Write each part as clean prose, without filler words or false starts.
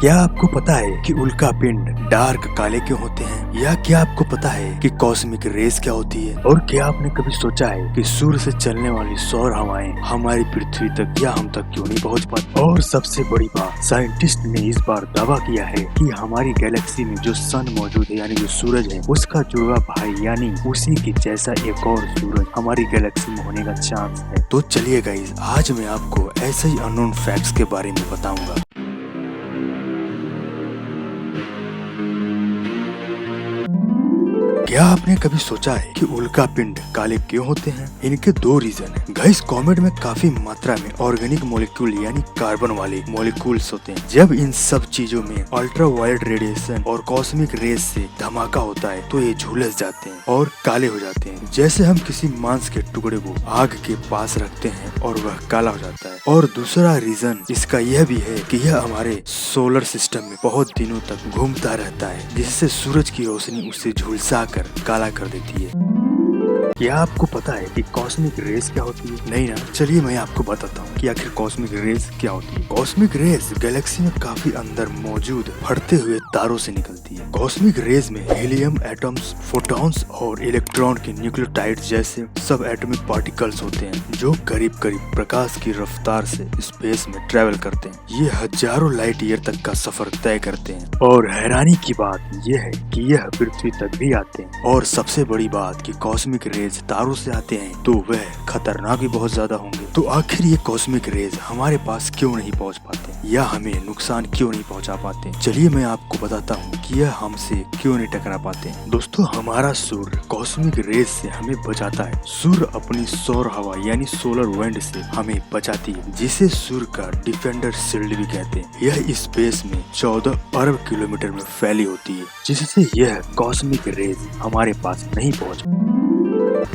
क्या आपको पता है कि उल्का पिंड डार्क काले क्यों होते हैं? या क्या आपको पता है कि कॉस्मिक रेस क्या होती है? और क्या आपने कभी सोचा है कि सूर्य से चलने वाली सौर हवाएं हमारी पृथ्वी तक या हम तक क्यों नहीं पहुंच पाती? और सबसे बड़ी बात, साइंटिस्ट ने इस बार दावा किया है कि हमारी गैलेक्सी में जो सन मौजूद है यानी जो सूरज है उसका जुड़वा भाई यानी उसी के जैसा एक और सूरज हमारी गैलेक्सी में होने का चांस है। तो चलिए गाइस, आज मैं आपको ऐसे ही अननोन फैक्ट्स के बारे में बताऊंगा। क्या आपने कभी सोचा है कि उल्का पिंड काले क्यों होते हैं? इनके दो रीजन है। गाइस, कॉमेट में काफी मात्रा में ऑर्गेनिक मॉलिक्यूल यानी कार्बन वाले मॉलिक्यूल्स होते हैं। जब इन सब चीजों में अल्ट्रावायलेट रेडिएशन और कॉस्मिक रेस से धमाका होता है तो ये झुलस जाते हैं और काले हो जाते हैं। जैसे हम किसी मांस के टुकड़े को आग के पास रखते हैं और वह काला हो जाता है। और दूसरा रीजन इसका यह भी है कि यह हमारे सोलर सिस्टम में बहुत दिनों तक घूमता रहता है, जिससे सूरज की रोशनी उसे झुलसा कर काला कर देती है। क्या आपको पता है कि कॉस्मिक रेस क्या होती है? नहीं ना, चलिए मैं आपको बताता हूँ कि आखिर कॉस्मिक रेस क्या होती है। कॉस्मिक रेस गैलेक्सी में काफी अंदर मौजूद फटते हुए तारों से निकलती है। कॉस्मिक रेस में हीलियम एटम्स, फोटॉन्स और इलेक्ट्रॉन के न्यूक्लियोटाइड जैसे सब एटॉमिक पार्टिकल्स होते हैं जो करीब करीब प्रकाश की रफ्तार से स्पेस में ट्रेवल करते हैं। ये हजारों लाइट ईयर तक का सफर तय करते हैं और हैरानी की बात यह है कि यह पृथ्वी तक भी आते हैं। और सबसे बड़ी बात कि कॉस्मिक रेस तारों से आते हैं तो वह खतरनाक भी बहुत ज्यादा होंगे। तो आखिर ये कॉस्मिक रेज हमारे पास क्यों नहीं पहुंच पाते या हमें नुकसान क्यों नहीं पहुंचा पाते? चलिए मैं आपको बताता हूँ कि यह हमसे क्यों नहीं टकरा पाते। दोस्तों, हमारा सूर्य कॉस्मिक रेज से हमें बचाता है। सूर्य अपनी सौर हवा यानी सोलर विंड से हमें बचाती है, जिसे सूर्य का डिफेंडर शील्ड भी कहते हैं। यह स्पेस में 14 अरब किलोमीटर में फैली होती है, जिससे यह कॉस्मिक रेज हमारे पास नहीं पहुंच।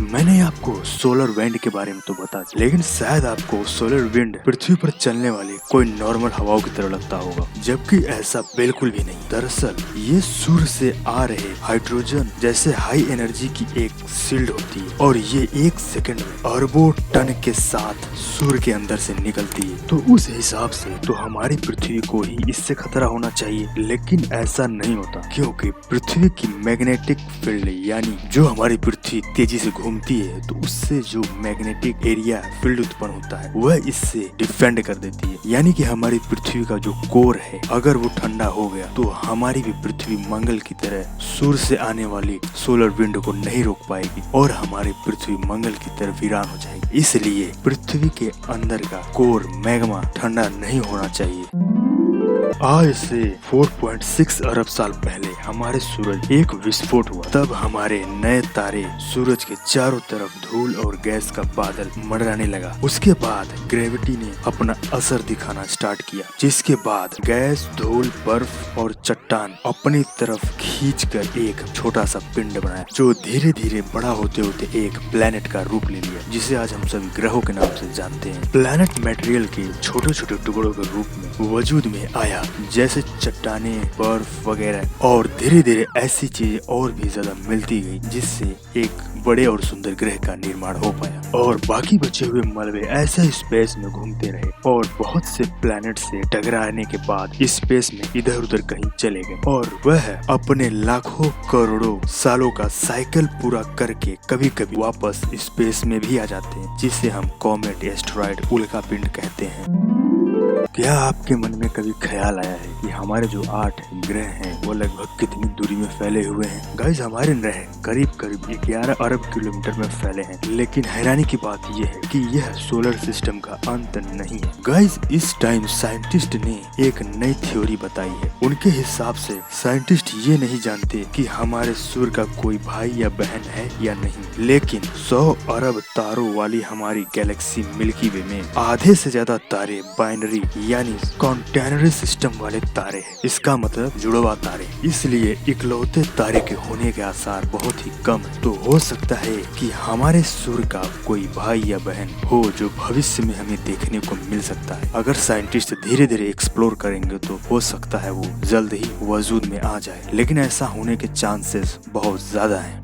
मैंने आपको सोलर विंड के बारे में तो बता दिया, लेकिन शायद आपको सोलर विंड पृथ्वी पर चलने वाली कोई नॉर्मल हवाओं की तरह लगता होगा, जबकि ऐसा बिल्कुल भी नहीं। दरअसल ये सूर्य से आ रहे हाइड्रोजन जैसे हाई एनर्जी की एक शील्ड होती है और ये एक सेकंड में अरबों टन के साथ सूर्य के अंदर से निकलती है। तो उस हिसाब से तो हमारी पृथ्वी को ही इससे खतरा होना चाहिए, लेकिन ऐसा नहीं होता, क्योंकि पृथ्वी की मैग्नेटिक फील्ड यानी जो हमारी पृथ्वी तेजी से घूमती है तो उससे जो मैग्नेटिक एरिया फील्ड उत्पन्न होता है वह इससे डिफेंड कर देती है। यानी कि हमारी पृथ्वी का जो कोर है अगर वो ठंडा हो गया तो हमारी भी पृथ्वी मंगल की तरह सूर्य से आने वाली सोलर विंड को नहीं रोक पाएगी और हमारी पृथ्वी मंगल की तरह वीरान हो जाएगी। इसलिए पृथ्वी के अंदर का कोर मैग्मा ठंडा नहीं होना चाहिए। आज से 4.6 अरब साल पहले हमारे सूरज एक विस्फोट हुआ। तब हमारे नए तारे सूरज के चारों तरफ धूल और गैस का बादल मंडराने लगा। उसके बाद ग्रेविटी ने अपना असर दिखाना स्टार्ट किया, जिसके बाद गैस, धूल, बर्फ और चट्टान अपनी तरफ खींचकर एक छोटा सा पिंड बनाया, जो धीरे धीरे बड़ा होते होते एक प्लेनेट का रूप ले लिया, जिसे आज हम सभी ग्रहों के नाम से जानते हैं। प्लेनेट मटेरियल के छोटे छोटे टुकड़ों के रूप में वजूद में आया, जैसे चट्टाने, बर्फ वगैरह, और धीरे धीरे ऐसी चीजें और भी ज्यादा मिलती गई, जिससे एक बड़े और सुंदर ग्रह का निर्माण हो पाया। और बाकी बचे हुए मलबे ऐसे स्पेस में घूमते रहे और बहुत से प्लैनेट से टकराने के बाद स्पेस में इधर उधर कहीं चले गए और वह अपने लाखों करोड़ों सालों का साइकिल पूरा करके कभी कभी वापस स्पेस में भी आ जाते हैं, जिसे हम कॉमेट, एस्टेरॉयड, उल्का पिंड कहते हैं। क्या आपके मन में कभी ख्याल आया है कि हमारे जो 8 ग्रह हैं वो लगभग कितनी दूरी में फैले हुए हैं? गाइस, हमारे ग्रह करीब करीब 11 अरब किलोमीटर में फैले हैं, लेकिन हैरानी की बात यह है कि यह सोलर सिस्टम का अंत नहीं है। गाइस, इस टाइम साइंटिस्ट ने एक नई थ्योरी बताई है। उनके हिसाब से साइंटिस्ट ये नहीं जानते कि हमारे सूर्य का कोई भाई या बहन है या नहीं, लेकिन 100 अरब तारों वाली हमारी गैलेक्सी मिल्की वे में आधे से ज्यादा तारे बाइनरी यानी कॉन्टेनरी सिस्टम वाले तारे हैं। इसका मतलब जुड़वा तारे। इसलिए इकलौते तारे के होने के आसार बहुत ही कम है। तो हो सकता है कि हमारे सूर्य का कोई भाई या बहन हो जो भविष्य में हमें देखने को मिल सकता है। अगर साइंटिस्ट धीरे धीरे एक्सप्लोर करेंगे तो हो सकता है वो जल्द ही वजूद में आ जाए, लेकिन ऐसा होने के चांसेस बहुत ज्यादा हैं।